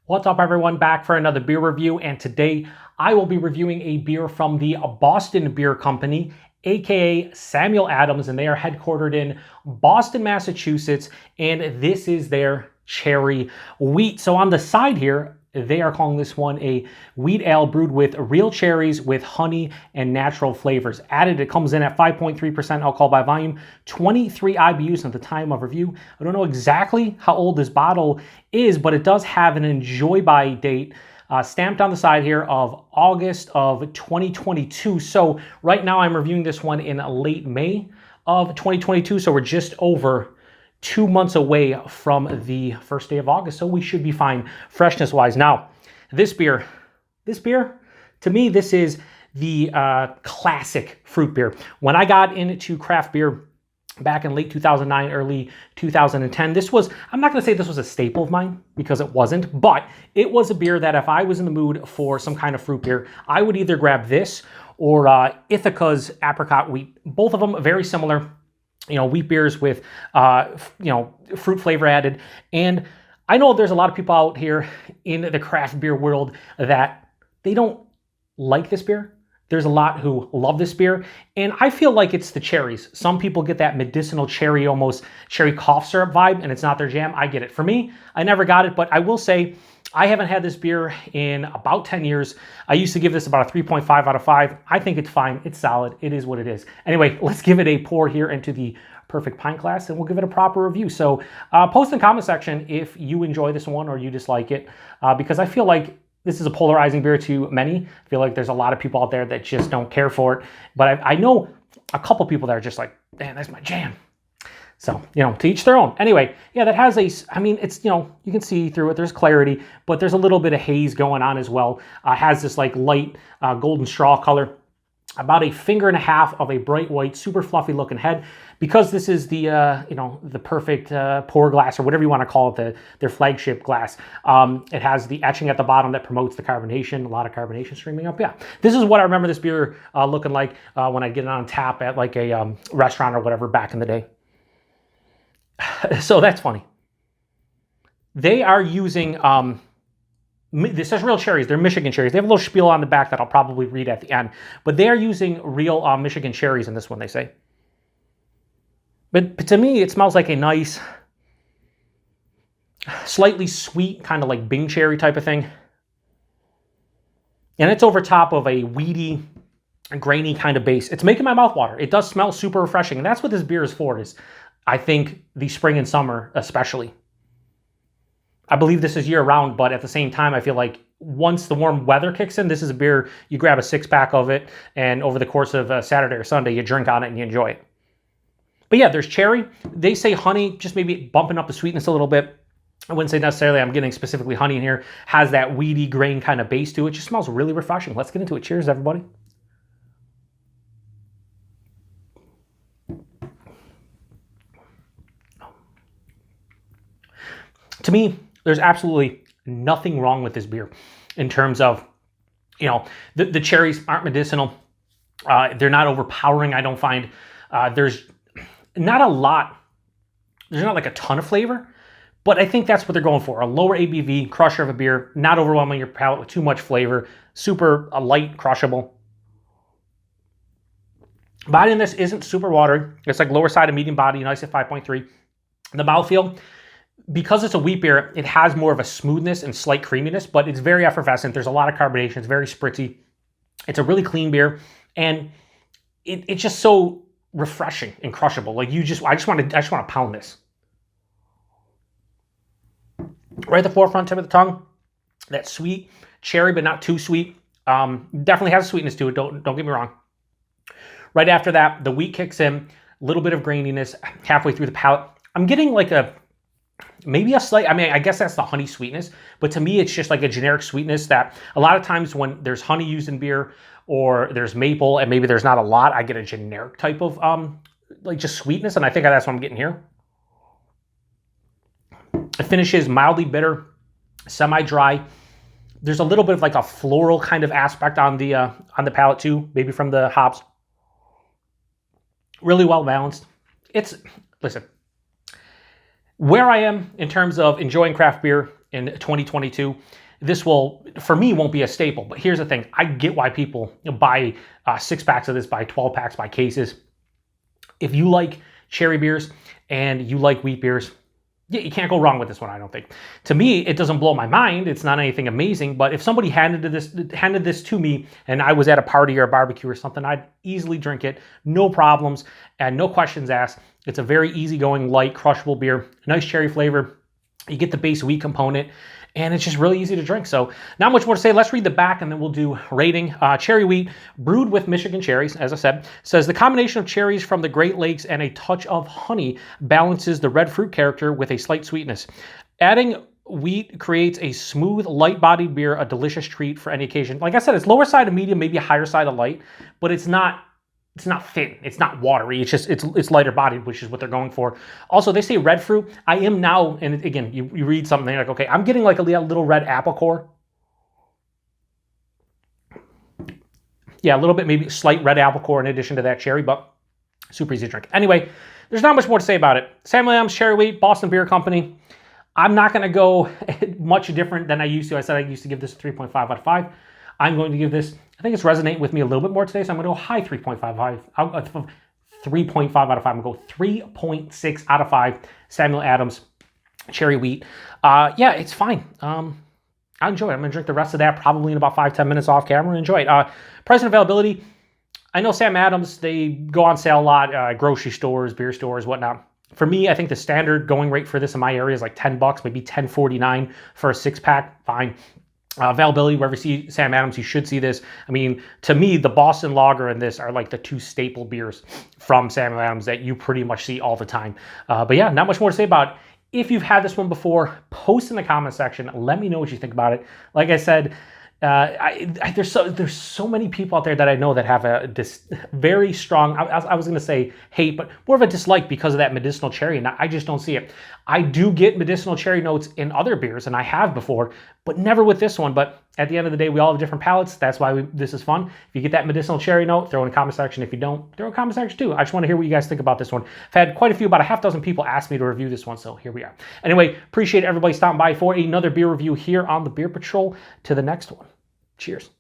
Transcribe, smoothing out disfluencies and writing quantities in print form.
What's up, everyone? Back for another beer review, and today I will be reviewing a beer from the Boston Beer Company, aka Samuel Adams, and they are headquartered in Boston, Massachusetts, and this is their cherry wheat. So on the side here, they are calling this one a wheat ale brewed with real cherries with honey and natural flavors added. It comes in at 5.3% alcohol by volume, 23 IBUs at the time of review. I don't know exactly how old this bottle is, but it does have an enjoy by date stamped on the side here of August of 2022. So right now I'm reviewing this one in late May of 2022. So we're just over 2 months away from the first day of August, so we should be fine freshness-wise. Now, this beer, to me, this is the classic fruit beer. When I got into craft beer back in late 2009, early 2010, this was, I'm not going to say this was a staple of mine, because it wasn't, but it was a beer that if I was in the mood for some kind of fruit beer, I would either grab this or Ithaca's Apricot Wheat. Both of them very similar. Wheat beers with, fruit flavor added. And I know there's a lot of people out here in the craft beer world that they don't like this beer. There's a lot who love this beer. And I feel like it's the cherries. Some people get that medicinal cherry, almost cherry cough syrup vibe, and it's not their jam. I get it. For me, I never got it, but I will say, I haven't had this beer in about 10 years. I used to give this about a 3.5 out of 5. I think it's fine. It's solid. It is what it is. Anyway, let's give it a pour here into the perfect pint glass, and we'll give it a proper review. So post in the comment section if you enjoy this one or you dislike it, because I feel like this is a polarizing beer to many. I feel like there's a lot of people out there that just don't care for it. But I know a couple people that are just like, man, that's my jam. So, to each their own. Anyway, yeah, that has it's, you can see through it. There's clarity, but there's a little bit of haze going on as well. Has this like light golden straw color. About a finger and a half of a bright white, super fluffy looking head. Because this is the, the perfect pour glass, or whatever you want to call it, their flagship glass. It has the etching at the bottom that promotes the carbonation. A lot of carbonation streaming up. Yeah, this is what I remember this beer looking like when I get it on tap at like a restaurant or whatever back in the day. So that's funny. They are using, this says real cherries. They're Michigan cherries. They have a little spiel on the back that I'll probably read at the end. But they are using real Michigan cherries in this one, they say. But to me, it smells like a nice, slightly sweet, kind of like Bing cherry type of thing. And it's over top of a weedy, grainy kind of base. It's making my mouth water. It does smell super refreshing. And that's what this beer is for, is I think the spring and summer especially. I believe this is year round, but at the same time, I feel like once the warm weather kicks in, this is a beer, you grab a 6-pack of it, and over the course of Saturday or Sunday, you drink on it and you enjoy it. But yeah, there's cherry. They say honey, just maybe bumping up the sweetness a little bit. I wouldn't say necessarily I'm getting specifically honey in here. Has that weedy grain kind of base to it. Just smells really refreshing. Let's get into it. Cheers, everybody. To me, there's absolutely nothing wrong with this beer in terms of, the cherries aren't medicinal. They're not overpowering, I don't find. There's not a lot. There's not like a ton of flavor, but I think that's what they're going for. A lower ABV crusher of a beer, not overwhelming your palate with too much flavor, super light, crushable. Body in this isn't super watery. It's like lower side of medium body, nice at 5.3. The mouthfeel, because it's a wheat beer, it has more of a smoothness and slight creaminess, but it's very effervescent. There's a lot of carbonation. It's very spritzy. It's a really clean beer, and it's just so refreshing and crushable. Like I just want to pound this. Right at the forefront, tip of the tongue, that sweet cherry, but not too sweet. Definitely has a sweetness to it. Don't get me wrong. Right after that, the wheat kicks in. A little bit of graininess halfway through the palate. I'm getting like maybe a slight, I guess that's the honey sweetness, but to me, it's just like a generic sweetness that a lot of times when there's honey used in beer or there's maple and maybe there's not a lot, I get a generic type of like just sweetness, and I think that's what I'm getting here. It finishes mildly bitter, semi-dry. There's a little bit of like a floral kind of aspect on the palate too, maybe from the hops. Really well balanced. Listen, where I am in terms of enjoying craft beer in 2022. This will, for me, won't be a staple. But here's the thing. I get why people buy 6-packs of this, buy 12 packs, buy cases. If you like cherry beers and you like wheat beers, yeah, you can't go wrong with this one, I don't think. To me, it doesn't blow my mind. It's not anything amazing, but if somebody handed this to me and I was at a party or a barbecue or something, I'd easily drink it, no problems and no questions asked. It's a very easygoing, light, crushable beer, nice cherry flavor. You get the base wheat component, and it's just really easy to drink. So not much more to say. Let's read the back and then we'll do rating. Cherry wheat, brewed with Michigan cherries, as I said, says the combination of cherries from the Great Lakes and a touch of honey balances the red fruit character with a slight sweetness. Adding wheat creates a smooth, light-bodied beer, a delicious treat for any occasion. Like I said, it's lower side of medium, maybe a higher side of light, but it's not thin, it's not watery, it's just it's lighter bodied, which is what they're going for. Also, they say red fruit. I am now, and again, you read something like, okay, I'm getting like a little red apple core. Yeah, a little bit, maybe slight red apple core in addition to that cherry, but super easy to drink. Anyway, there's not much more to say about it. Samuel Adams Cherry Wheat, Boston Beer Company. I'm not going to go much different than I used to. I said I used to give this a 3.5 out of 5. I'm going to give this, I think it's resonating with me a little bit more today, so I'm going to go high 3.5 out of 5. I'm going to go 3.6 out of 5. Samuel Adams Cherry Wheat. Yeah, it's fine. I enjoy it. I'm going to drink the rest of that probably in about 5-10 minutes off camera. Enjoy it. Price and availability. I know Sam Adams, they go on sale a lot, grocery stores, beer stores, whatnot. For me, I think the standard going rate for this in my area is like $10, maybe $10.49 for a 6-pack. Fine. Availability, wherever you see Sam Adams, you should see this. I mean, to me, the Boston Lager and this are like the two staple beers from Samuel Adams that you pretty much see all the time. But yeah, not much more to say about it. If you've had this one before, post in the comment section. Let me know what you think about it. Like I said, there's so many people out there that I know that have this very strong, I was going to say hate, but more of a dislike because of that medicinal cherry, and I just don't see it. I do get medicinal cherry notes in other beers, and I have before, but never with this one. But at the end of the day, we all have different palates. That's why this is fun. If you get that medicinal cherry note, throw it in the comment section. If you don't, throw it in the comment section too. I just want to hear what you guys think about this one. I've had quite a few, about a half dozen people ask me to review this one, so here we are. Anyway, appreciate everybody stopping by for another beer review here on the Beer Patrol. To the next one. Cheers.